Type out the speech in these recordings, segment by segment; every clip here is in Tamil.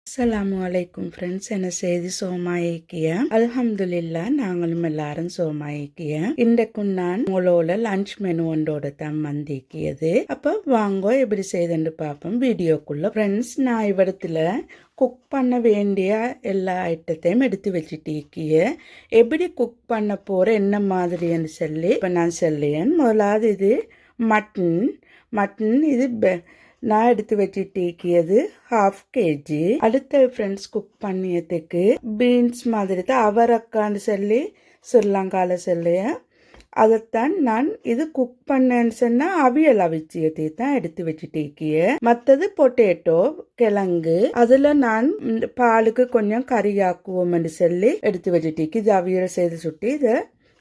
அஸ்ஸலாமு அலைக்கும் ஃப்ரெண்ட்ஸ். என்ன செய்தி சோமாயிக்கிய அல்ஹம்துலில்லா, நாங்களும் எல்லாரும் சோமாயிக்கிய. இன்றைக்கும் நான் உங்களோட லஞ்ச் மெனு ஒன்றோட தான் வந்திக்கியது. அப்போ வாங்கோ எப்படி செய்துன்னு பார்ப்போம் வீடியோக்குள்ள. ஃப்ரெண்ட்ஸ், நான் இவ்விடத்துல குக் பண்ண வேண்டிய எல்லா ஐட்டத்தையும் எடுத்து வச்சுட்டிக்கிய. எப்படி குக் பண்ண போகிற என்ன மாதிரின்னு சொல்லி இப்போ நான் சொல்லேன். முதலாவது இது மட்டன் இது நான் எடுத்து வச்சுட்டிக்கியது 1/2 kg. அடுத்த ஃப்ரெண்ட்ஸ் குக் பண்ணியதுக்கு பீன்ஸ் மாதிரி தான் அவரக்கான்னு சொல்லி ஸ்ரீலங்காவில் சொல்லிய அதைத்தான் நான் இது குக் பண்ணேன்னு சொன்னால் அவியல் அவிச்சியத்தை தான் எடுத்து வச்சுட்டிக்கிய. மற்றது பொட்டேட்டோ கிழங்கு, அதில் நான் பாலுக்கு கொஞ்சம் கறியாக்குவோம்னு சொல்லி எடுத்து வச்சுட்டிக்கு. இது அவியல் செய்து சுட்டி இதை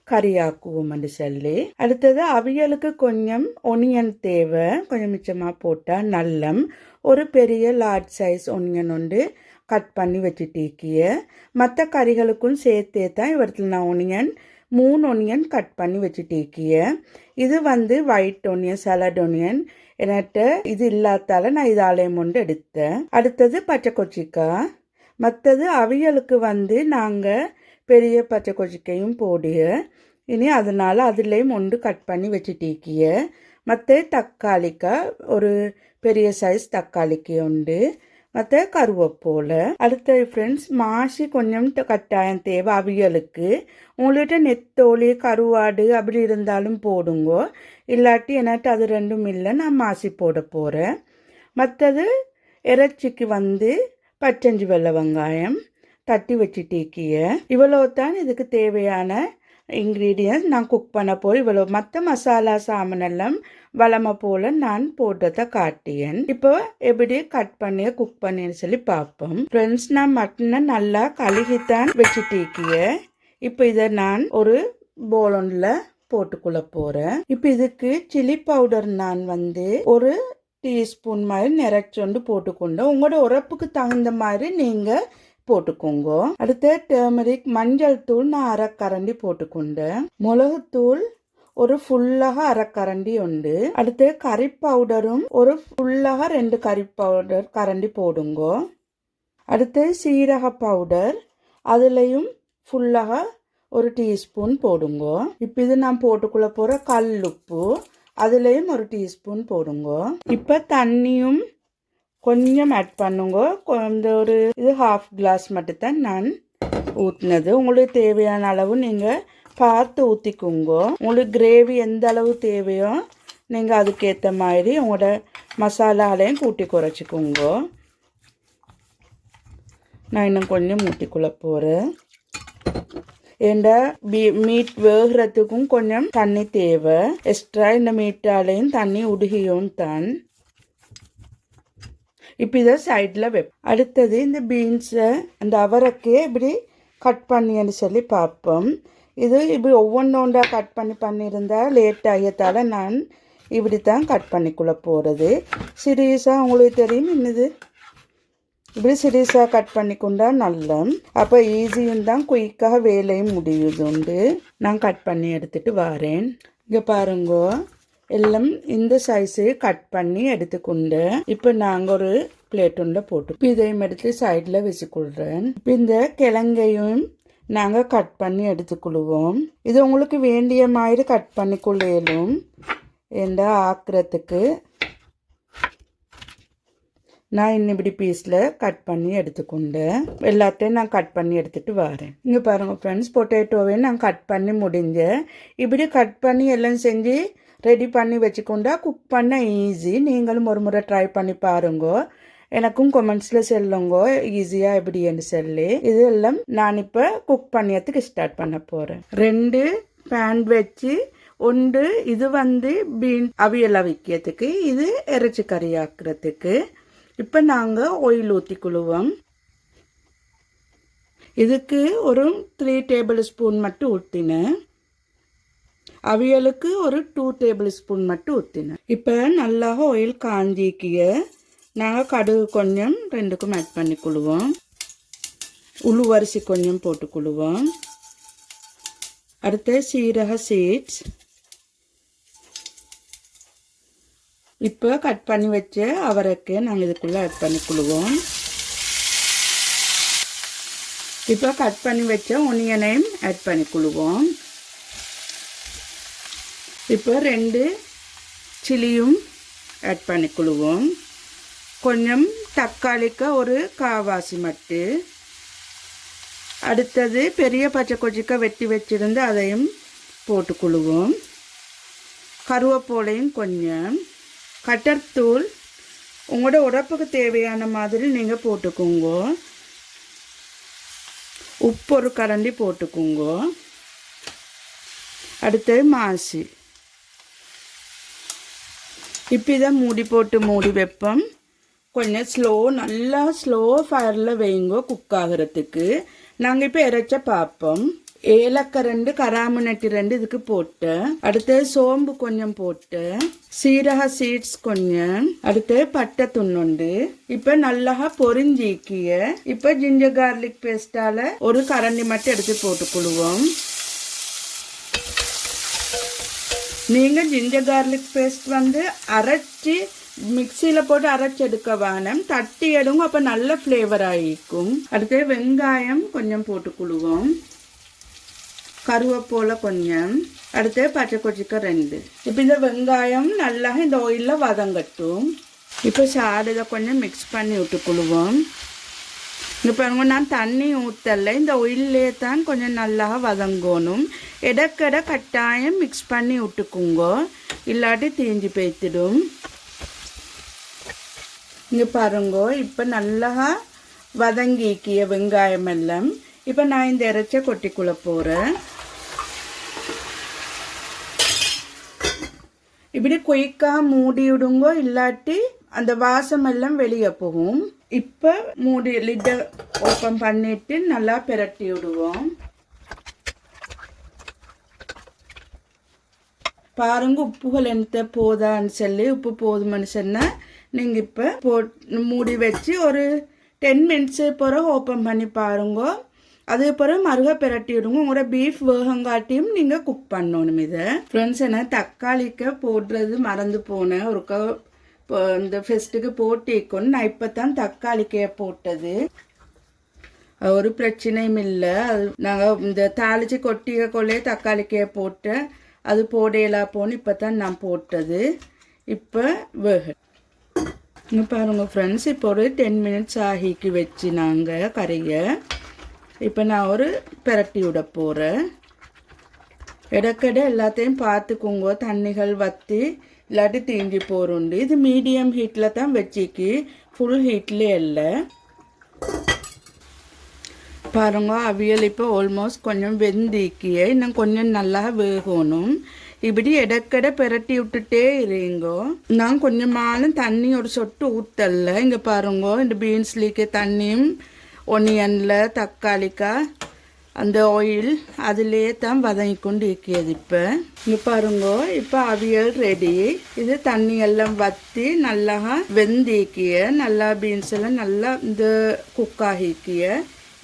கறியாக்குவோம்னு சொல்லி. அடுத்தது அவியலுக்கு கொஞ்சம் ஒனியன் தேவை, கொஞ்சம் மிச்சமாக போட்டால் நல்லம். ஒரு பெரிய லார்ஜ் சைஸ் ஒனியன் ஒன்று கட் பண்ணி வச்சுட்டிக்கிய. மற்ற கறிகளுக்கும் சேர்த்தே தான் இவற்றில் நான் 3 ஒனியன் கட் பண்ணி வச்சுட்டிக்கிய. இது ஒயிட் ஒனியன், சலட் ஒனியன் என்கிட்ட இது இல்லாதால நான் இதாலயம் ஒன்று எடுத்தேன். அடுத்தது பச்சை கொச்சிக்காய். மற்றது அவியலுக்கு நாங்கள் பெரிய பச்சை கொச்சிக்கையும் போடுக. இனி அதனால் அதுலேயும் ஒன்று கட் பண்ணி வச்சுட்டிக்கிய. மற்ற தக்காளிக்காய் ஒரு பெரிய சைஸ் தக்காளிக்கு உண்டு. மற்ற கருவேப்பிலை. அடுத்த ஃப்ரெண்ட்ஸ், மாசி கொஞ்சம் கட்டாயம் தேவை அவியலுக்கு. உங்கள்கிட்ட நெத்தோலி கருவாடு அப்படி இருந்தாலும் போடுங்கோ, இல்லாட்டி என்கிட்ட அது ரெண்டும் இல்லை, நான் மாசி போட போகிறேன். மற்றது இறைச்சிக்கு பச்சஞ்சு வெள்ளை வெங்காயம் தட்டி வச்சுட்டிக்கிய. இவ்வளோ தான் இதுக்கு தேவையான இன்க்ரீடியன்ஸ். நான் குக் பண்ண போய் இவ்வளோ மற்ற மசாலா சாமானெல்லாம் வளமை போல் நான் போட்டதை காட்டியேன். இப்போ எப்படி கட் பண்ணி குக் பண்ணின்னு சொல்லி பார்ப்போம். ஃப்ரெண்ட்ஸ், நான் மட்டனை நல்லா கழுகித்தான் வச்சுட்டிக்கிய. இப்போ இதை நான் ஒரு போலொன்ல போட்டுக்குள்ள போகிறேன். இப்போ இதுக்கு சில்லி பவுடர் நான் ஒரு டீஸ்பூன் மாதிரி நிறைச்சொண்டு போட்டுக்கொண்டு உங்களோட உரப்புக்கு தகுந்த மாதிரி நீங்கள் போட்டுக்கோங்க. அடுத்து டர்மரிக் மஞ்சள் தூள் நான் 1/2 கரண்டி போட்டுக்கொண்டேன். மிளகுத்தூள் ஒரு ஃபுல்லாக 1/2 கரண்டி உண்டு. அடுத்து கறி பவுடரும் ஒரு ஃபுல்லாக 2 கறி பவுடர் கரண்டி போடுங்க. அடுத்து சீரக பவுடர் அதுலேயும் ஃபுல்லாக ஒரு டீஸ்பூன் போடுங்க. இப்போ இது நான் போட்டுக்குள்ள போகிற கல்லுப்பு அதுலேயும் ஒரு டீஸ்பூன் போடுங்க. இப்போ தண்ணியும் கொஞ்சம் ஆட் பண்ணுங்க. ஒரு இது 1/2 கிளாஸ் மட்டும்தான் நான் ஊற்றினது. உங்களுக்கு தேவையான அளவு நீங்கள் பார்த்து ஊற்றிக்குங்க. உங்களுக்கு கிரேவி எந்த அளவு தேவையோ நீங்கள் அதுக்கேற்ற மாதிரி உங்களோட மசாலாலையும் கூட்டி குறைச்சிக்கோங்க. நான் இன்னும் கொஞ்சம் ஊற்றிக்குள்ள போகிறேன். ஏண்டா மீட் வேகிறதுக்கும் கொஞ்சம் தண்ணி தேவை எக்ஸ்ட்ரா. இந்த மீட்டாலையும் தண்ணி உடுகியும் தான். இப்போ இதை சைடில் அடுத்தது இந்த பீன்ஸை அந்த அவரைக்கே இப்படி கட் பண்ணின்னு சொல்லி பார்ப்போம். இது இப்படி ஒவ்வொன்றா கட் பண்ணியிருந்தால் லேட் ஆகியதால் நான் இப்படி தான் கட் பண்ணிக்குள்ளே போகிறது. சீரியஸாக உங்களுக்கு தெரியும் என்னது, இப்படி சீரியஸாக கட் பண்ணிக்கொண்டா நல்ல. அப்போ ஈஸியும் தான், குயிக்காக வேலையும் முடியுதுண்டு. நான் கட் பண்ணி எடுத்துகிட்டு வரேன். இங்கே பாருங்கோ, எல்லாம் இந்த சைஸு கட் பண்ணி எடுத்துக்கொண்டு இப்போ நாங்கள் ஒரு பிளேட் ஒன்றை போட்டு இதையும் எடுத்து சைடில் வச்சுக்கொள்கிறேன். இப்போ இந்த கிழங்கையும் நாங்கள் கட் பண்ணி எடுத்துக்கொள்வோம். இது உங்களுக்கு வேண்டிய மாதிரி கட் பண்ணி கொள்ளையிலும் எந்த ஆக்குறதுக்கு நான் இன்னிப்படி பீஸில் கட் பண்ணி எடுத்துக்கொண்டேன். எல்லாத்தையும் நான் கட் பண்ணி எடுத்துகிட்டு வரேன். இங்கே பாருங்கள் ஃப்ரெண்ட்ஸ், பொட்டேட்டோவையும் நான் கட் பண்ணி முடிஞ்சேன். இப்படி கட் பண்ணி எல்லாம் செஞ்சு ரெடி பண்ணி வச்சுக்கொண்டா குக் பண்ண ஈஸி. நீங்களும் ஒரு முறை ட்ரை பண்ணி பாருங்க. எனக்கும் கமெண்ட்ஸில் சொல்லுங்க ஈஸியாக எப்படின்னு சொல்லி. இது எல்லாம் நான் இப்போ குக் பண்ணியதுக்கு ஸ்டார்ட் பண்ண போகிறேன். 2 பேன் வச்சு ஒன்று இது பீன் அவியல் அவிக்கிறதுக்கு, இது இறைச்சி கறி ஆக்குறதுக்கு. இப்போ நாங்கள் ஆயில் ஊற்றிக்குழுவோம். இதுக்கு ஒரு 3 டேபிள் ஸ்பூன் மட்டும் ஊற்றினேன். அவியலுக்கு ஒரு 2 டேபிள் ஸ்பூன் மட்டும் ஊற்றினேன். இப்போ நல்லா ஆயில் காஞ்சிக்கிய நாங்கள் கடுகு கொஞ்சம் 2க்கும் ஆட் பண்ணிக்கொள்வோம். உளுவரிசி கொஞ்சம் போட்டுக்கொள்வோம். அடுத்து சீரக சீட்ஸ். இப்போ கட் பண்ணி வச்ச அவரைக்கு நாங்கள் இதுக்குள்ளே ஆட் பண்ணிக்கொள்வோம். இப்போ கட் பண்ணி வச்ச ஒனியனையும் ஆட் பண்ணிக்கொள்வோம். இப்போ 2 சில்லியும் ஆட் பண்ணிக்கொள்வோம். கொஞ்சம் தக்காளிக்கு ஒரு காவாசி மட்டு. அடுத்தது பெரிய பச்சை கொச்சிக்காய் வெட்டி வச்சிருந்து அதையும் போட்டுக்கொள்வோம். கருவேப்பிலையும் கொஞ்சம். கட்டர்தூள் உங்களோட உடம்புக்கு தேவையான மாதிரி நீங்கள் போட்டுக்கோங்க. உப்பு ஒரு கரண்டி போட்டுக்கோங்க. அடுத்தது மாசி. இப்போ இதை மூடி வைப்போம். கொஞ்சம் நல்லா ஸ்லோ ஃபயரில் வைங்க குக் ஆகிறதுக்கு. நாங்கள் இப்போ இறைச்ச பார்ப்போம். ஏலக்காய் 2, கராம்பு நட்டி 2 இதுக்கு போட்டேன். அடுத்தது சோம்பு கொஞ்சம் போட்டேன். சீரக சீட்ஸ் கொஞ்சம். அடுத்தது பட்டை துண்ணுண்டு. இப்போ நல்லா பொரிஞ்சிக்கிய இப்போ ஜிஞ்சர் கார்லிக் பேஸ்டால ஒரு கரண்டி மட்டும் எடுத்து போட்டுக்கொள்வோம். நீங்கள் ஜிஞ்சர் கார்லிக் பேஸ்ட் அரைச்சி மிக்சியில் போட்டு அரைச்சி எடுக்க வேணும். தட்டி எடுங்க, அப்போ நல்ல ஃப்ளேவர் ஆகிக்கும். அடுத்து வெங்காயம் கொஞ்சம் போட்டுக்கொள்வோம். கருவேப்பிலை கொஞ்சம். அடுத்து பச்சை கொச்சிக்காய் 2. இப்போ இந்த வெங்காயம் நல்லா இந்த ஆயிலில் வதங்கட்டும். இப்போ சாதத்தை கொஞ்சம் மிக்ஸ் பண்ணி விட்டுக்கொள்வோம். இங்கே பாருங்க, நான் தண்ணி ஊற்றலை, இந்த ஆயிலே தான் கொஞ்சம் நல்லா வதங்கணும். இடக்கடை கட்டாயம் மிக்ஸ் பண்ணி விட்டுக்குங்க, இல்லாட்டி தீஞ்சு போய்த்திடும். இங்கே பாருங்க, இப்போ நல்லா வதங்கிக்கிய வெங்காயம் எல்லாம். இப்போ நான் இந்த இறைச்ச கொட்டிக்குள்ள போகிறேன். இப்படி குயிக்காக மூடி விடுங்க, இல்லாட்டி அந்த வாசம் எல்லாம் வெளியே போகும். இப்போ லிட்டை ஓப்பன் பண்ணிட்டு நல்லா பிரட்டி விடுவோம். பாருங்க உப்புகள் என்ன போதான்னு சொல்லி. உப்பு போதுமானு சொன்னால் நீங்கள் இப்போ மூடி வச்சு ஒரு 10 மினிட்ஸு பிறகு ஓப்பன் பண்ணி பாருங்க. அது பிறகு மறுக பிரட்டி விடுங்க. உங்களோட பீஃப் வேகங்காட்டியும் நீங்கள் குக் பண்ணணும். இதை ஃப்ரெண்ட்ஸ், என்ன தக்காளிக்க போடுறது மறந்து போனேன். ஒருக்கா இந்த ஃபெஸ்ட்டுக்கு போட்டிக்கணும். நான் இப்போ தான் தக்காளிக்கையை போட்டது. ஒரு பிரச்சனையும் இல்லை. அது நாங்கள் இந்த தாளித்து கொட்டிக்க கொள்ளையே தக்காளிக்கையை போட்டேன். அது போடையெல்லாம் போன்னு இப்போ தான் நான் போட்டது. இப்போ இங்கே பாருங்கள் ஃப்ரெண்ட்ஸ், இப்போ ஒரு 10 மினிட்ஸ் ஆகிக்கு வச்சு நாங்கள் கறியை இப்போ நான் ஒரு பிரட்டி விட போகிறேன். இடக்கடை எல்லாத்தையும் பார்த்துக்குங்க, தண்ணிகள் வற்றி இல்லாட்டி தீஞ்சி போகிறோண்டு. இது மீடியம் ஹீட்டில் தான் வச்சிக்கு, ஃபுல் ஹீட்லேயே இல்லை. பாருங்க, அவியல் இப்போ ஆல்மோஸ்ட் கொஞ்சம் வெந்திக்கிய, இன்னும் கொஞ்சம் நல்லா வேகணும். இப்படி இடக்கடை பிரட்டி விட்டுட்டே இருங்கோ. நான் கொஞ்சமாலும் தண்ணி ஒரு சொட்டு ஊற்றல. இங்கே பாருங்க, இந்த பீன்ஸ்லிக்கு தண்ணியும் ஒனியனில் தக்காளிக்காய் அந்த ஆயில் அதிலே தான் வதங்கி கொண்டு இருக்கிறது. இப்போ இங்கே பாருங்க, இப்போ அவியல் ரெடி. இது தண்ணி எல்லாம் வற்றி நல்லா வெந்திக்கிய, நல்லா பீன்ஸ் எல்லாம் நல்லா இந்த குக் ஆகிக்கிய.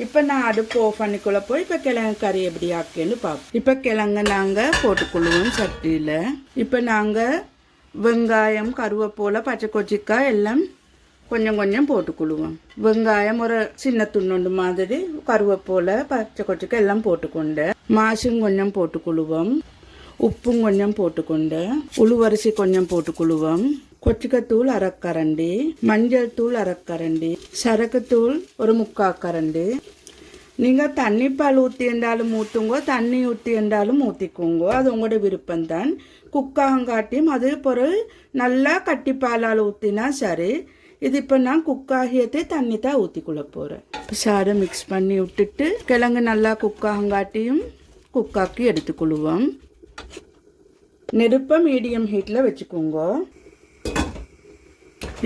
இப்போ நான் அடுப்பு ஆஃப் பண்ணிக்குள்ள போய் இப்போ கிழங்கு கறி எப்படி ஆக்கேன்னு பார்ப்போம். இப்போ கிழங்கு நாங்கள் போட்டுக்கொள்ளுவோம் சட்டியில். இப்போ நாங்கள் வெங்காயம், கருவேப்பிலை, பச்சை கொச்சிக்காய் எல்லாம் கொஞ்சம் கொஞ்சம் போட்டுக்கொள்ளுவோம். வெங்காயம் ஒரு சின்ன துண்ணொண்டு மாதிரி, கருவேப்பிலை, பச்சை கொச்சிக்காய் எல்லாம் போட்டுக்கொண்டு மாசும் கொஞ்சம் போட்டுக்கொள்ளுவோம். உப்பும் கொஞ்சம் போட்டுக்கொண்டு உளுவரிசி கொஞ்சம் போட்டுக்கொள்ளுவோம். கொச்சிக்காய்த்தூள் அரைக்கரண்டி, மஞ்சள் தூள் அரைக்கரண்டி, சரக்குத்தூள் ஒரு 3/4 கரண்டி. நீங்கள் தண்ணிப்பால் ஊற்றி என்றாலும் ஊற்றுங்கோ, தண்ணி ஊற்றி என்றாலும் ஊற்றிக்கோங்க, அது உங்களோட விருப்பம்தான். குக்காகங்காட்டியும் அது பிறகு நல்லா கட்டிப்பாலால் ஊற்றினா சரி. இது இப்போ நான் குக்காகியத்தை தண்ணி தான் ஊற்றிக்குள்ள போகிறேன். சாரை மிக்ஸ் பண்ணி விட்டுட்டு கிழங்கு நல்லா குக்காகங்காட்டியும் குக்காக்கி எடுத்துக்கொள்ளுவோம். நெருப்பை மீடியம் ஹீட்டில் வச்சுக்கோங்க.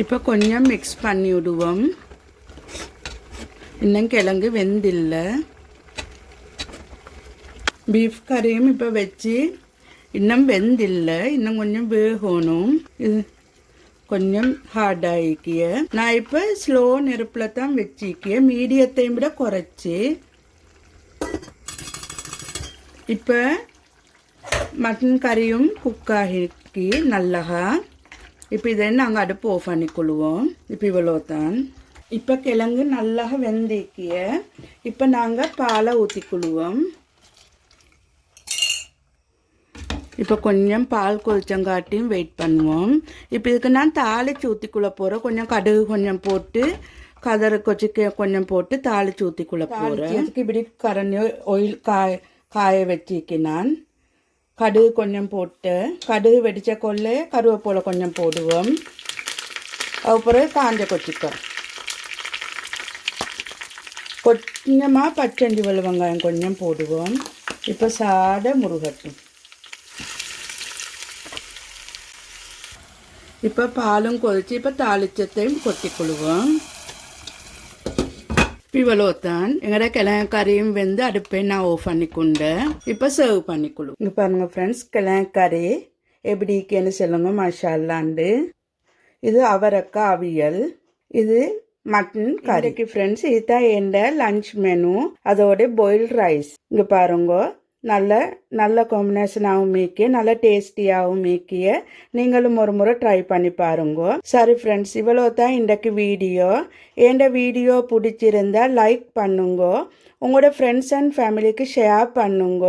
இப்போ கொஞ்சம் மிக்ஸ் பண்ணி விடுவோம். இன்னும் கிழங்கு வெந்தில்லை. பீஃப் கறியும் இப்போ வச்சு இன்னும் வெந்தில்லை, இன்னும் கொஞ்சம் வேகணும். இது கொஞ்சம் ஹார்டாகிக்கிய. நான் இப்போ ஸ்லோ நெருப்பில் தான் வச்சிக்கிய, மீடியத்தையும் விட குறைச்சி. இப்போ மட்டன் கறியும் குக்காகி நல்லா. இப்போ இதை நாங்கள் அடுப்பு ஆஃப் பண்ணிக்கொள்வோம். இப்போ இவ்வளோ தான். இப்போ கிழங்கு நல்லா வெந்திக்கிய. இப்போ நாங்கள் பாலை ஊற்றிக்குழுவோம். இப்போ கொஞ்சம் பால் கொதிச்சங்காட்டியும் வெயிட் பண்ணுவோம். இப்போ இதுக்கு நான் தாளிச்சு ஊற்றிக்குள்ளே போகிறேன். கொஞ்சம் கடுகு கொஞ்சம் போட்டு கதறு கொச்சிக்க கொஞ்சம் போட்டு தாளிச்சு ஊற்றிக்குள்ளே போகிறேன். இதுக்கு இப்படி கரண்டி ஆயில் காய வச்சிக்கு நான் கடுகு கொஞ்சம் போட்டு கடுகு வெடித்த கொள்ளே கருவேப்பிலை கொஞ்சம் போடுவோம். அதுக்கப்புறம் காஞ்ச கொச்சிக்காய் கொஞ்சமாக பச்சை வெங்காயம் கொஞ்சம் போடுவோம். இப்போ சாட முருகட்டும். இப்போ பாலும் கொதிச்சு இப்போ தாளிச்சத்தையும் கொட்டிக்கொள்வோம். இவ்வளோதான் எங்களோட கிழங்கறியும் வெந்து அடுப்பை நான் ஆஃப் பண்ணிக்கொண்டேன். இப்போ சர்வ் பண்ணிக்கொள்ளும். இங்கே பாருங்கள் ஃப்ரெண்ட்ஸ், கிழங்கறி எப்படி இருக்குன்னு சொல்லுங்க. மசாலாண்டு இது அவரக்காய் அவியல், இது மட்டன் கறிக்கு ஃப்ரெண்ட்ஸ். இதுதான் என் லஞ்ச் மெனு. அதோட பாயில்ட் ரைஸ். இங்கே பாருங்க, நல்ல காம்பினேஷனாகவும் மீக்கிய நல்ல டேஸ்டியாகவும் மீக்கிய நீங்களும் ஒரு முறை ட்ரை பண்ணி பாருங்க. சரி ஃப்ரெண்ட்ஸ், இவ்வளோ தான் இன்றைக்கு வீடியோ. என் வீடியோ பிடிச்சிருந்தா லைக் பண்ணுங்க, உங்களோட ஃப்ரெண்ட்ஸ் அண்ட் ஃபேமிலிக்கு ஷேர் பண்ணுங்க.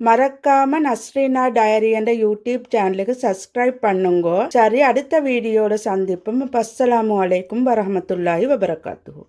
மறக்காமல் நஸ்ரீனா டைரி என்ற யூடியூப் சேனலுக்கு சப்ஸ்கிரைப் பண்ணுங்க. சரி, அடுத்த வீடியோட சந்திப்போம். அஸ்ஸலாமு அலைக்கும் வரஹ்மத்துல்லாஹி வபரகாத்துஹு.